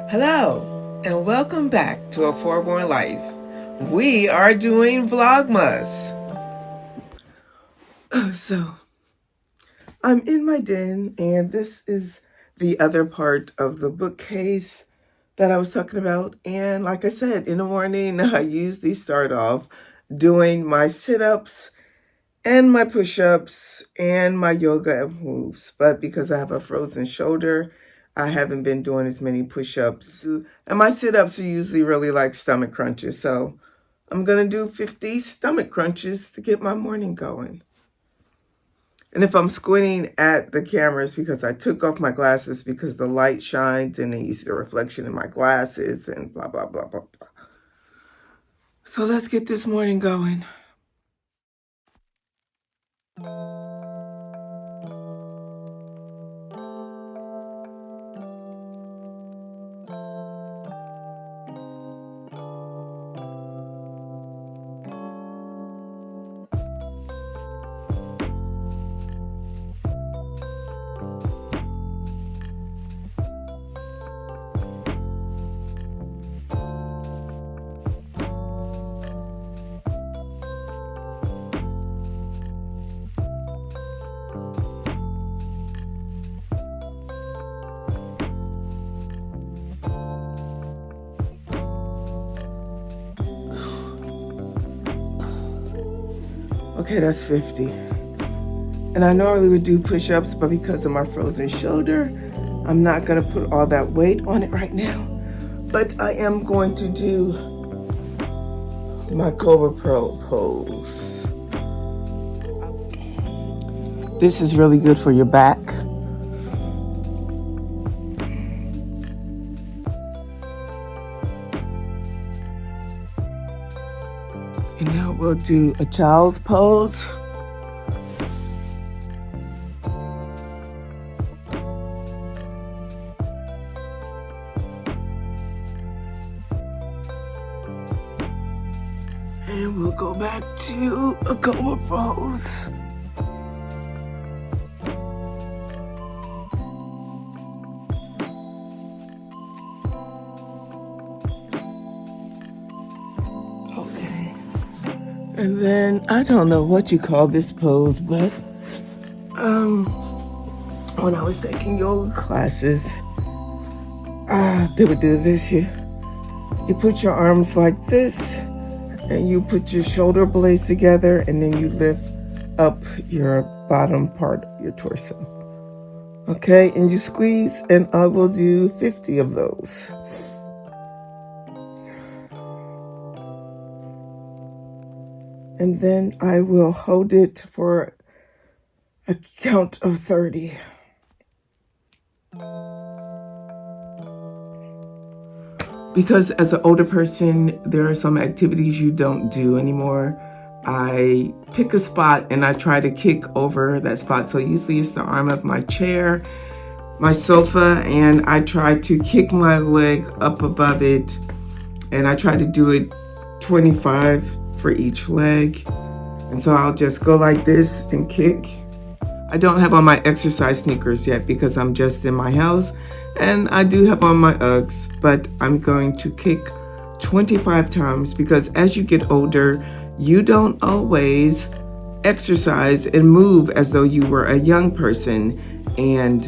Hello, and welcome back to A Foreborn Life. We are doing Vlogmas. So, I'm in my den, and this is the other part of the bookcase that I was talking about. And like I said, in the morning, I usually start off doing my sit-ups and my push-ups and my yoga moves. But because I have a frozen shoulder, I haven't been doing as many push-ups. And my sit-ups are usually really like stomach crunches. So I'm going to do 50 stomach crunches to get my morning going. And if I'm squinting at the cameras because I took off my glasses because the light shines and then you see the reflection in my glasses and blah, blah, blah, blah, blah. So let's get this morning going. Okay, that's 50. And I normally would do push-ups, but because of my frozen shoulder, I'm not going to put all that weight on it right now. But I am going to do my Cobra Pro pose. This is really good for your back. And now we'll do a child's pose. And we'll go back to a Cobra pose. Okay. And then, I don't know what you call this pose, but when I was taking yoga classes, they would do this. You put your arms like this, and you put your shoulder blades together, and then you lift up your bottom part of your torso. Okay, and you squeeze, and I will do 50 of those. And then I will hold it for a count of 30. Because as an older person, there are some activities you don't do anymore. I pick a spot and I try to kick over that spot. So usually it's the arm of my chair, my sofa, and I try to kick my leg up above it. And I try to do it 25 for each leg. And so I'll just go like this and kick. I don't have on my exercise sneakers yet because I'm just in my house. And I do have on my Uggs, but I'm going to kick 25 times because as you get older, you don't always exercise and move as though you were a young person. And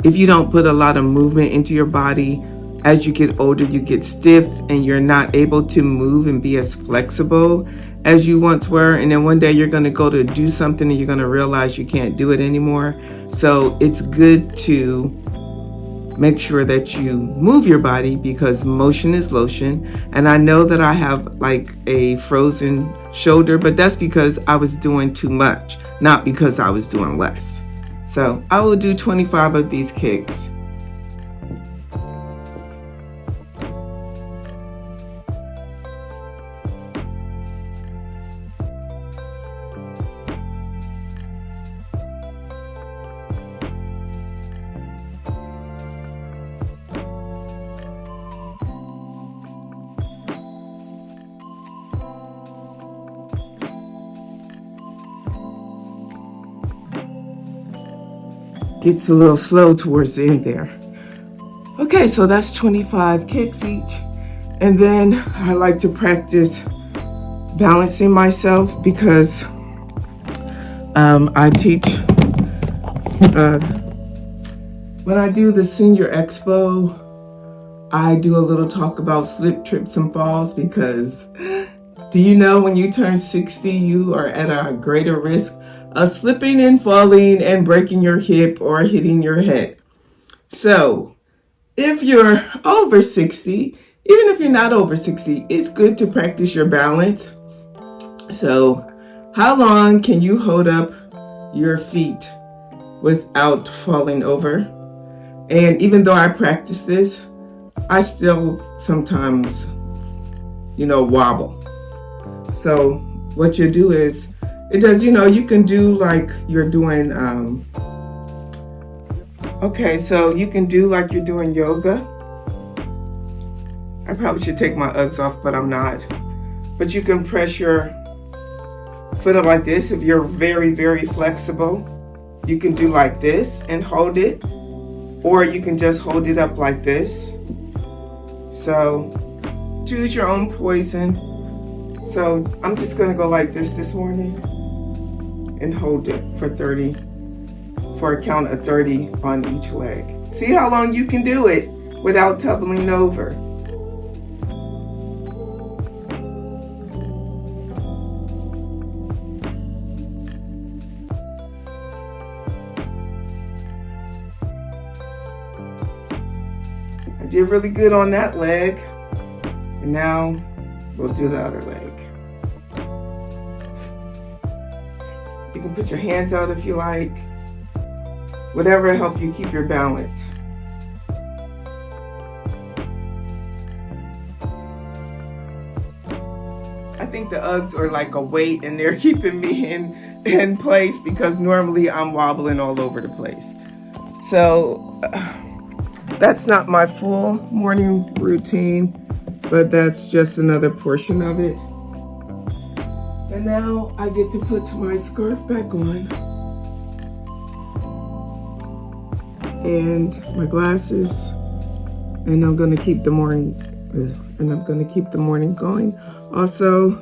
if you don't put a lot of movement into your body, as you get older, you get stiff and you're not able to move and be as flexible as you once were. And then one day you're going to go to do something and you're going to realize you can't do it anymore. So it's good to make sure that you move your body because motion is lotion. And I know that I have like a frozen shoulder, but that's because I was doing too much, not because I was doing less. So I will do 25 of these kicks. Gets a little slow towards the end there. Okay, so that's 25 kicks each. And then I like to practice balancing myself because I teach, when I do the senior expo, I do a little talk about slip, trips, and falls because do you know when you turn 60, you are at a greater risk of slipping and falling and breaking your hip or hitting your head. So if you're over 60, even if you're not over 60, it's good to practice your balance. So how long can you hold up your feet without falling over? And even though I practice this, I still sometimes, wobble. So what you do is, you can do like you're doing, so you can do like you're doing yoga. I probably should take my Uggs off, but I'm not. But you can press your foot up like this. If you're very, very flexible, you can do like this and hold it. Or you can just hold it up like this. So choose your own poison. So I'm just gonna go like this morning and hold it for a count of 30 on each leg. See how long you can do it without tumbling over. I did really good on that leg. And now we'll do the other leg. You can put your hands out if you like. Whatever help you keep your balance. I think the Uggs are like a weight and they're keeping me in place because normally I'm wobbling all over the place. So that's not my full morning routine, but that's just another portion of it. And now I get to put my scarf back on and my glasses, and I'm gonna keep the morning going. Also,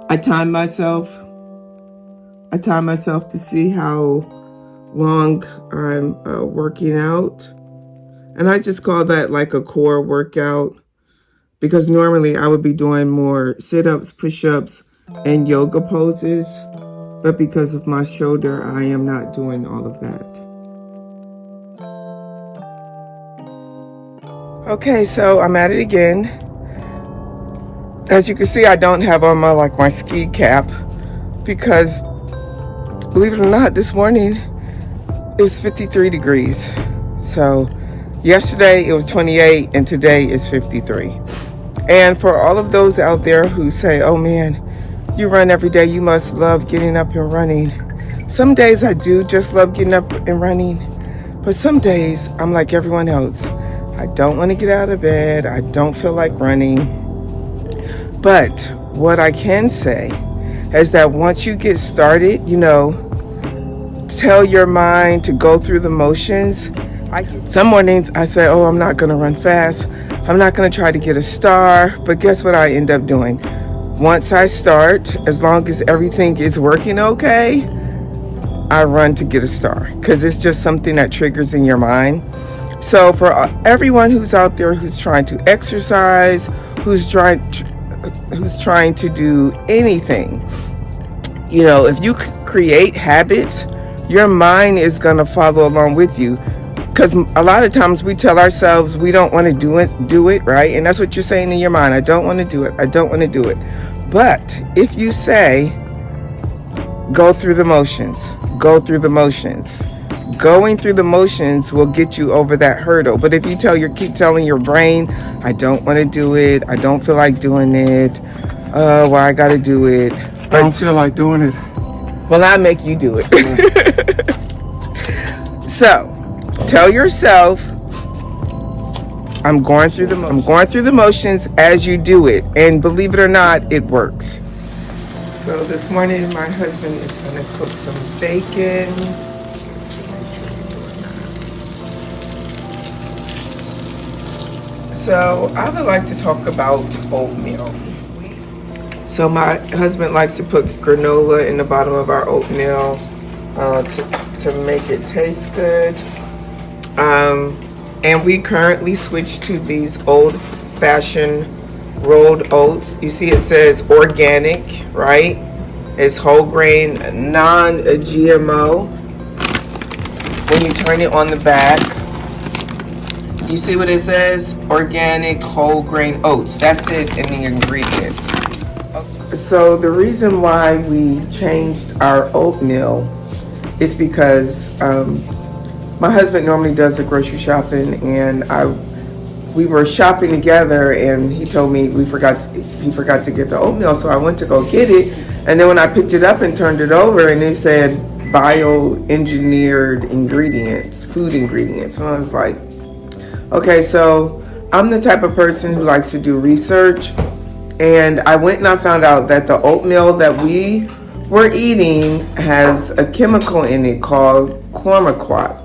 I time myself to see how long I'm working out, and I just call that like a core workout because normally I would be doing more sit-ups, push-ups, and yoga poses, but because of my shoulder, I am not doing all of that. Okay, so I'm at it again. As you can see, I don't have on my ski cap because, believe it or not, this morning it's 53 degrees. So yesterday it was 28 and today is 53. And for all of those out there who say, oh man, you run every day, you must love getting up and running. Some days I do just love getting up and running, but some days I'm like everyone else. I don't want to get out of bed. I don't feel like running. But what I can say is that once you get started, tell your mind to go through the motions. Some mornings I say, oh, I'm not going to run fast. I'm not going to try to get a star. But guess what I end up doing? Once I start, as long as everything is working okay, I run to get a star because it's just something that triggers in your mind. So for everyone who's out there who's trying to exercise, who's trying to do anything, if you create habits, your mind is going to follow along with you. Because a lot of times we tell ourselves we don't want to do it, right? And that's what you're saying in your mind. I don't want to do it. I don't want to do it. But if you say, go through the motions, going through the motions will get you over that hurdle. But if you keep telling your brain, I don't want to do it, I don't feel like doing it, I got to do it. But I don't feel like doing it. Well, I make you do it. So, tell yourself, I'm going through the motions as you do it, and believe it or not, it works. So this morning, my husband is going to cook some bacon. So I would like to talk about oatmeal. So my husband likes to put granola in the bottom of our oatmeal to make it taste good. And we currently switched to these old-fashioned rolled oats. You see it says organic, right? It's whole grain, non-GMO. When you turn it on the back, you see what it says? Organic whole grain oats. That's it in the ingredients. So the reason why we changed our oatmeal is because my husband normally does the grocery shopping, and we were shopping together, and he told me he forgot to get the oatmeal, so I went to go get it, and then when I picked it up and turned it over, and it said bioengineered ingredients, food ingredients, and I was like, okay, so I'm the type of person who likes to do research, and I went and I found out that the oatmeal that we were eating has a chemical in it called Chlormequat.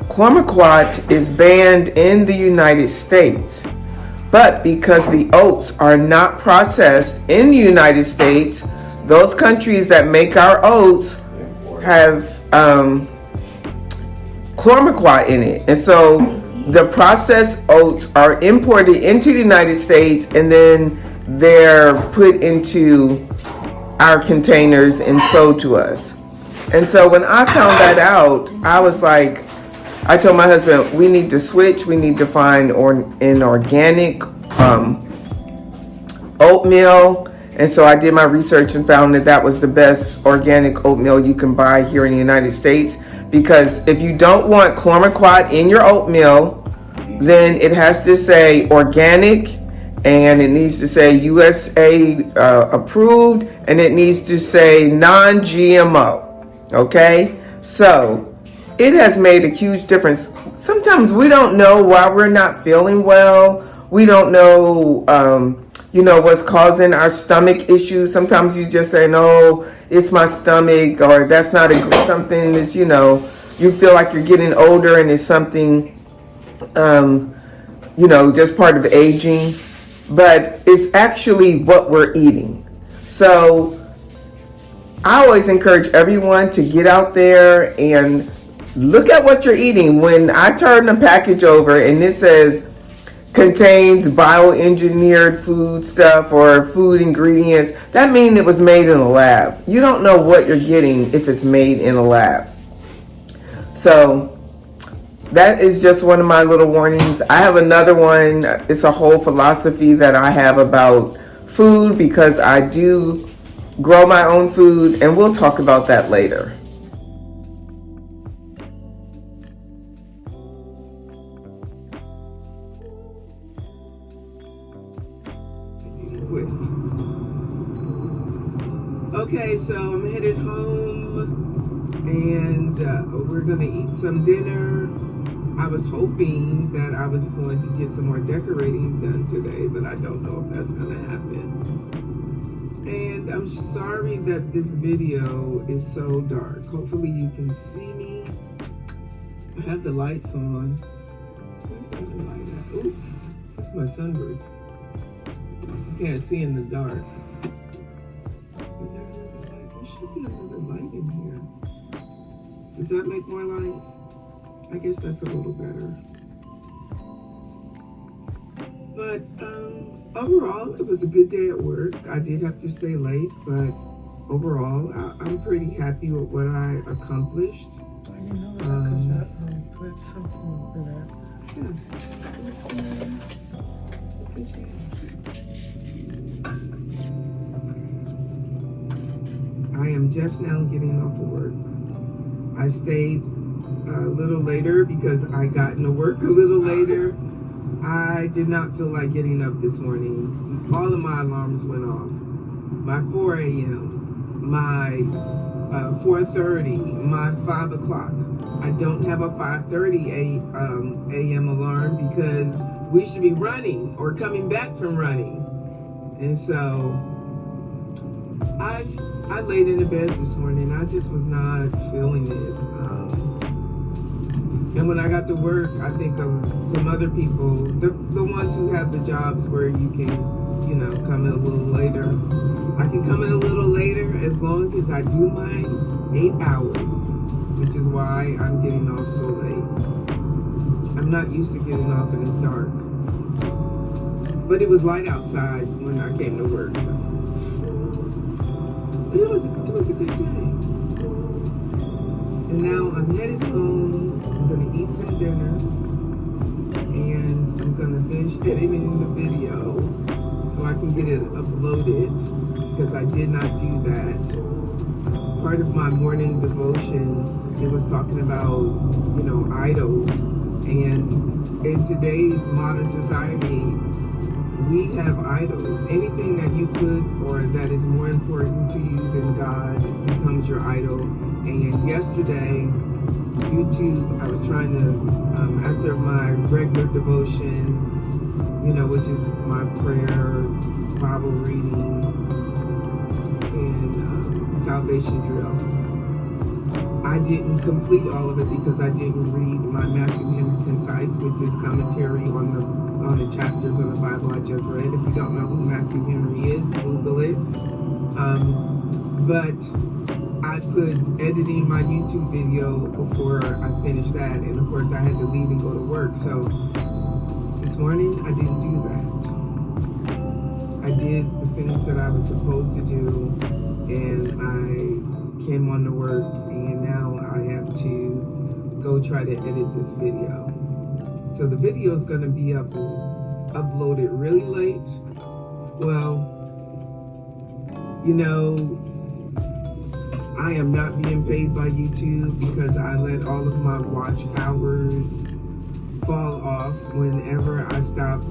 Chlormequat is banned in the United States, but because the oats are not processed in the United States, those countries that make our oats have Chlormequat in it, and so the processed oats are imported into the United States, and then they're put into our containers and sold to us. And so when I found that out, I was like, I told my husband, we need to switch. We need to find an organic oatmeal. And so I did my research and found that was the best organic oatmeal you can buy here in the United States. Because if you don't want Chlormequat in your oatmeal, then it has to say organic, and it needs to say USA approved, and it needs to say non-GMO. Okay? So it has made a huge difference. Sometimes we don't know why we're not feeling well. We don't know, what's causing our stomach issues. Sometimes you just say, no, it's my stomach, or that's not something that's, you feel like you're getting older and it's something, just part of aging. But it's actually what we're eating. So I always encourage everyone to get out there and look at what you're eating. When I turn the package over and it says contains bioengineered food stuff or food ingredients, that means it was made in a lab. You don't know what you're getting if it's made in a lab. So that is just one of my little warnings. I have another one. It's a whole philosophy that I have about food because I do grow my own food, and we'll talk about that later. Okay, so I'm headed home, and we're gonna eat some dinner. I was hoping that I was going to get some more decorating done today, but I don't know if that's gonna happen. And I'm sorry that this video is so dark. Hopefully you can see me. I have the lights on. Where's the other light at? Oops, that's my sunroof. You can't see in the dark. Is there another light? There should be another light in here. Does that make more light? I guess that's a little better. But overall, it was a good day at work. I did have to stay late, but overall, I'm pretty happy with what I accomplished. Put something over there. I am just now getting off of work. I stayed a little later because I got into work a little later. I did not feel like getting up this morning. All of my alarms went off. My 4 a.m., my 4:30, my 5 o'clock. I don't have a 5:30 a.m. alarm because we should be running or coming back from running. And so I laid in the bed this morning. I just was not feeling it. And when I got to work, I think of some other people, the ones who have the jobs where you can, you know, come in a little later. I can come in a little later as long as I do my 8 hours, which is why I'm getting off so late. I'm not used to getting off and it's dark. But it was light outside when I came to work, so. But it was a good day. And now I'm headed home. I'm gonna eat some dinner. And I'm gonna finish editing the video so I can get it uploaded, because I did not do that. Part of my morning devotion, it was talking about, you know, idols. And in today's modern society, we have idols. Anything that you put or that is more important to you than God becomes your idol. And yesterday, YouTube, I was trying to, after my regular devotion, you know, which is my prayer, Bible reading, and salvation drill. I didn't complete all of it because I didn't read my Matthew Henry Concise, which is commentary on the chapters of the Bible I just read. If you don't know who Matthew Henry is, Google it. But I put editing my YouTube video before I finished that, and of course I had to leave and go to work. So this morning I didn't do that. I did the things that I was supposed to do, and I came on to work, and now I have to go try to edit this video. So the video is going to be uploaded really late. Well, you know, I am not being paid by YouTube because I let all of my watch hours fall off whenever I stopped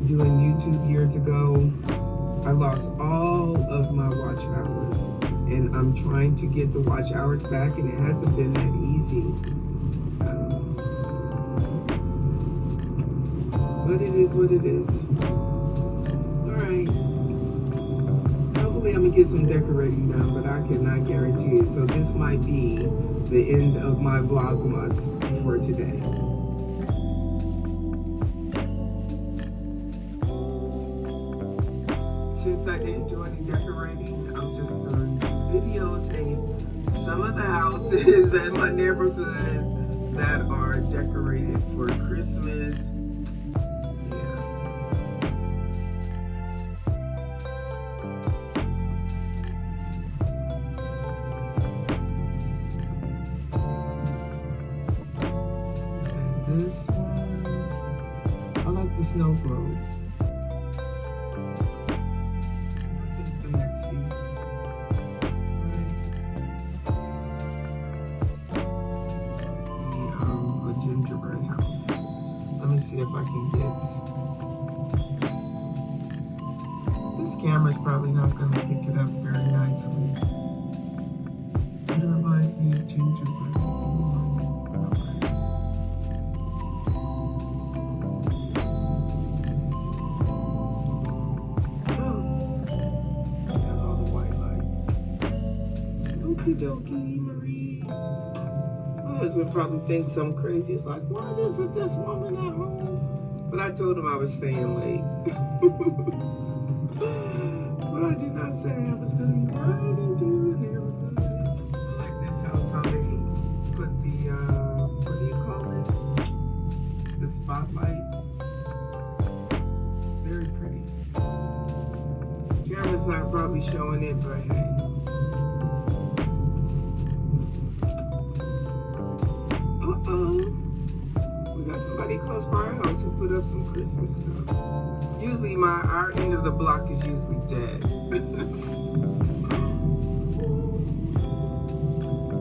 doing YouTube years ago. I lost all of my watch hours, and I'm trying to get the watch hours back, and it hasn't been that easy. But it is what it is. Alright. Hopefully I'm going to get some decorating done, but I cannot guarantee it. So this might be the end of my Vlogmas for today. Since I didn't do any decorating, I'm just going to videotape some of the houses in my neighborhood that are decorated for Christmas. This one, I like the snow globe. I think the next seat. A gingerbread house. Let me see if I can get. This camera's probably not going to pick it up very nicely. It reminds me of gingerbread. Okie dokie, Marie. My husband probably thinks I'm crazy. It's like, why isn't this woman at home? But I told him I was staying late. But I did not say I was going to be right into the neighborhood. I like this house, how they put the, what do you call it? The spotlights. Very pretty. Camera's not probably showing it, but hey. We got somebody close by our house who put up some Christmas stuff. Usually our end of the block is usually dead.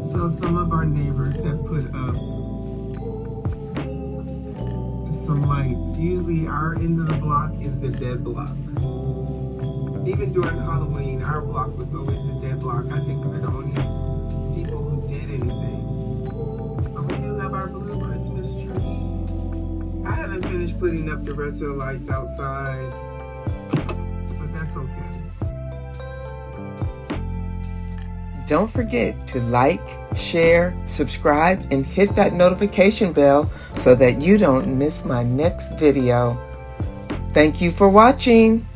So some of our neighbors have put up some lights. Usually our end of the block is the dead block. Even during Halloween, our block was always the dead block. I think we're the only people who did anything. We do have our blue Christmas tree. I haven't finished putting up the rest of the lights outside, but that's okay. Don't forget to like, share, subscribe, and hit that notification bell so that you don't miss my next video. Thank you for watching.